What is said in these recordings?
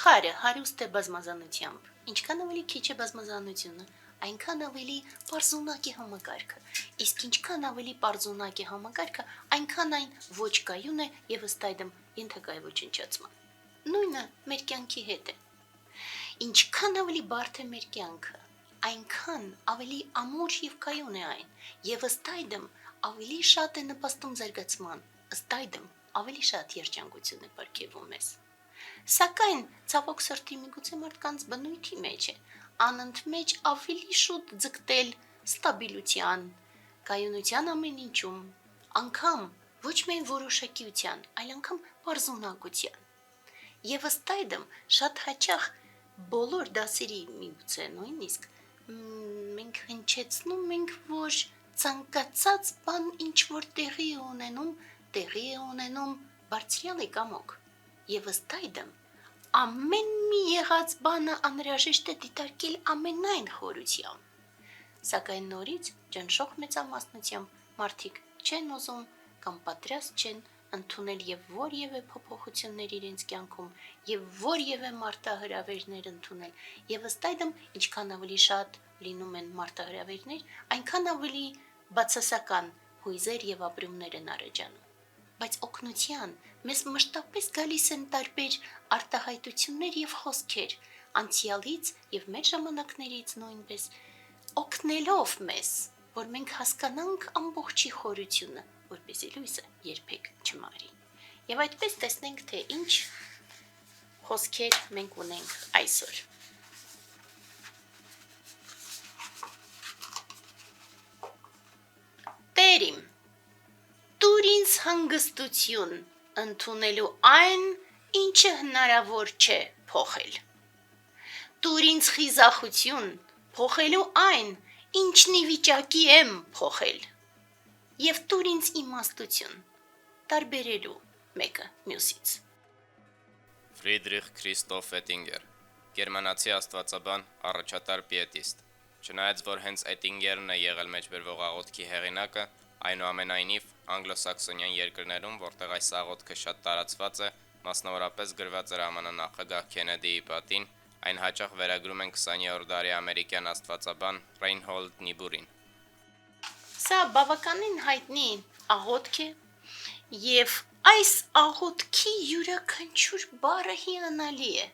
Աշխարհը հարուստ է բազմազանությամբ, ինչքան ավելի քիչ է բազմազանությունը, այնքան ավելի պարզունակ է համակարգը, իսկ ինչքան ավելի պարզունակ է համակարգը, այնքան այն ոչ կայուն է եւ ըստ այդմ ենթակա է ոչնչացման։ Նույնը մեր կյանքի հետ է։ Ինչքան ավելի բարդ է մեր կյանքը, այնքան ավելի ամուր եւ կայուն է այն, եւ ըստ այդմ ավելի շատ է նպաստում զարգացման, ըստ այդմ ավելի շատ երջանկություն է բարգեվում մեզ։ Սակայն ցավոք սրտի միգուցե մարդկանց բնույթի մեջ է անընդմեջ ավելի շուտ ձգտել ստաբիլության, կայունության ամեն ինչում, անգամ ոչ միայն որոշակիության, այլ անգամ պարզունակության։ Եվ ըստ այդմ շատ հաճախ բոլոր դասերի միգուցե նույնիսկ մենք հնչեցնում ենք, որ ցանկացած բան ինչ որ տեղի է ունենում բարձրյալ է կամոք։ Եվ ըստ այդմ ամեն մի եղած բանը անհրաժեշտ է դիտարկել ամենայն խորությամբ։ Սակայն նորից ճնշող մեծամասնությամբ մարդիկ չեն ուզում կամ պատրաստ չեն ընդունել եւ որևէ փոփոխություններ իրենց կյանքում եւ որևէ մարտահրավերներ ընդունել։ Եվ ըստ այդմ ինչքան ավելի շատ լինում են մարտահրավերներ, այնքան ավելի բացասական հույզեր եւ ապրումներ են առաջանում։ Բայց օգնության մեզ մշտապես գալիս են տարբեր արտահայտություններ եւ խոսքեր անցյալից եւ մեր ժամանակներից նույնպես օգնելով մեզ, որ մենք հասկանանք ամբողջի խորությունը, որպեսզի լույսը երբեք չմարի։ Եվ այդպես տեսնենք, թե ինչ խոսքեր մենք ունենք այսօր։ Տերիմ Տուր ինձ հանգստություն ընդունելու այն, ինչը հնարավոր չէ փոխել։ Տուր ինձ խիզախություն փոխելու այն, ինչն ի վիճակի եմ փոխել։ Եվ տուր ինձ իմաստություն տարբերելու մեկը մյուսից։ Ֆրիդրիխ Քրիստոֆ Էտինգեր, գերմանացի աստվածաբան, առաջատար պիետիստ։ Չնայած որ հենց Էտինգերն է եղել մեջբերվող աղոթքի հեղինակը, այնուամենայնիվ անգլոսաքսոնյան երկրներում, որտեղ այս աղոթքը շատ տարածված է, մասնավորապես գրված էր ԱՄՆ նախագահ Քենեդիի պատին, այն հաճախ վերագրում են 20-րդ դարի ամերիկյան աստվածաբան Ռեյնհոլդ Նիբուրին։ Սա բավականին հայտնի աղոթք է, եւ այս աղոթքի յուրաքանչյուր բառը հիանալի է։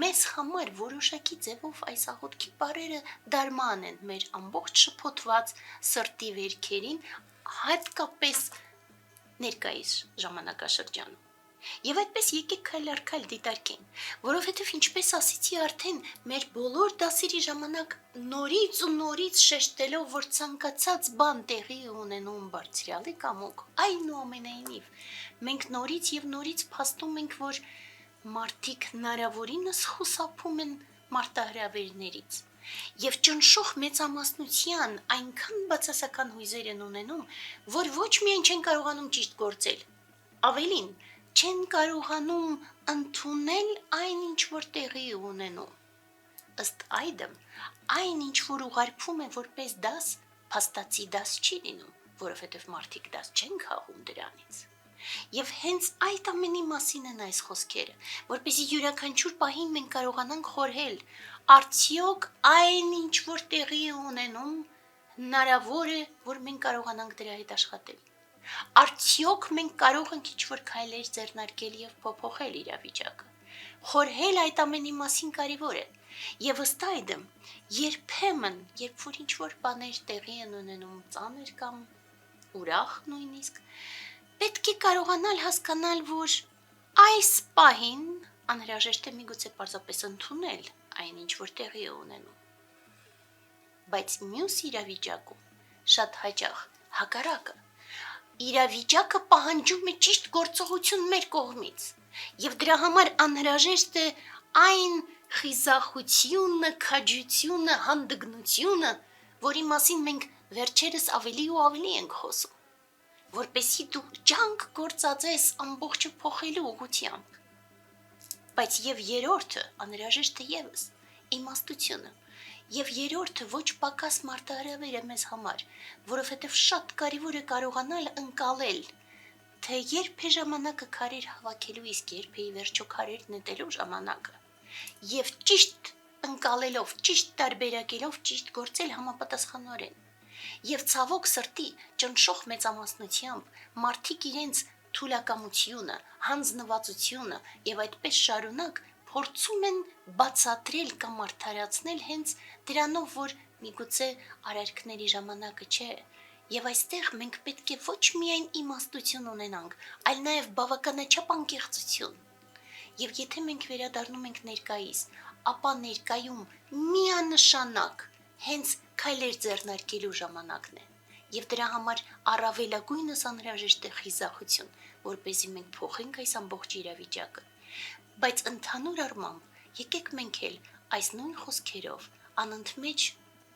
Մեզ համար որոշակի ձևով այս աղոթքի բառերը դարման են մեր ամբողջ շփոթված սրտի վերքերին, հատկապես ներկայիս ժամանակաշրջանում։ Եվ այդպես եկեք քայլ առ քայլ դիտարկենք, որովհետև ինչպես ասեցի արդեն, մեր բոլոր դասերի ժամանակ նորից շեշտելով, որ ցանկացած բան տեղի է ունենում բարձրյալի կամոք, այնուամենայնիվ մենք նորից եւ նորից փաստում ենք, որ մարդիկ հնարավորինս խուսափում են մարտահրավերներից եւ ճնշող մեծամասնության այնքան բացասական հույզեր են ունենում, որ ոչ միայն չեն կարողանում ճիշտ գործել, ավելին չեն կարողանում ընդունել այն, ինչ որ տեղի է ունենում։ Ըստ այդմ, այն, ինչ որ ուղարկվում է որպես դաս, փաստացի դաս չի լինում, որովհետև մարդիկ դաս չեն քաղում դրանից։ Եվ հենց այդ ամենի մասին են այս խոսքերը, որպեսզի յուրաքանչյուր պահին մենք կարողանանք խորհել, արդյոք այն, ինչ որ տեղի է ունենում, հնարավոր է, որ մենք կարողանանք դրա հետ աշխատել։ Արդյոք մենք կարող ենք ինչ-որ քայլեր ձեռնարկել եւ փոփոխել իրավիճակը։ Խորհել այդ ամենի մասին կարևոր է։ Եվ ըստ այդմ, երբեմն, երբ որ ինչ-որ բաներ տեղի են ունենում ծանր կամ ուրախ նույնիսկ, պետք է կարողանալ հասկանալ, որ այս պահին անհրաժեշտ է միգուցե պարզապես ընդունել այն, ինչ որ տեղի է ունենում։ Բայց մյուս իրավիճակում շատ հաճախ հակառակը իրավիճակը պահանջում է ճիշտ գործողություն մեր կողմից, եւ դրա համար անհրաժեշտ է այն խիզախությունը, քաջությունը, հանդգնությունը, որի մասին մենք վերջերս ավելի ու ավելի ենք խոսում, որպեսզի դու ջանք գործածես ամբողջը փոխելու ուղղությամբ։ Բայց եւ երրորդը անհրաժեշտ է եւս իմաստությունը։ Եվ երրորդը ոչ պակաս մարտահրավեր է մեզ համար, որովհետև շատ կարևոր է կարողանալ ընկալել, թե երբ է ժամանակը քարեր հավաքելու, իսկ երբ է ի վերջո քարեր նետելու ժամանակը։ եւ ճիշտ ընկալելով, ճիշտ տարբերակելով, ճիշտ գործել համապատասխանորեն։ Եվ ցավոք սրտի ճնշող մեծամասնությամբ մարդիկ իրենց թուլակամությունը, հանձնվածությունը եւ այդպես շարունակ փորձում են բացատրել կամ արդարացնել հենց դրանով, որ միգուցե արարքների ժամանակը չէ։ Եվ այստեղ մենք պետք է ոչ միայն իմաստություն ունենանք, այլ նաև բավականաչափ անկեղծություն։ Եվ եթե մենք վերադառնում ենք ներկայիս, ապա ներկայում միանշանակ հենց քայլեր ձեռնարկելու ժամանակն է։ Եվ դրա համար առավելագույնս անհրաժեշտ է խիզախություն, որպեսզի մենք փոխենք այս ամբողջ իրավիճակը։ Բայց ընդհանուր առմամբ եկեք մենք էլ այս նույն խոսքերով անընդմեջ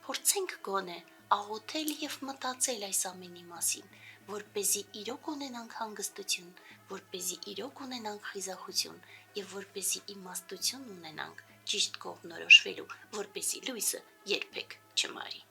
փորձենք գոնե աղոթել եւ մտածել այս ամենի մասին, որպեսզի իրոք ունենանք հանգստություն, որպեսզի իրոք ունենանք խիզախություն եւ որպեսզի իմաստություն ունենանք ճիշտ կողմնորոշվելու, որպեսզի լույսը երբեք չմարի։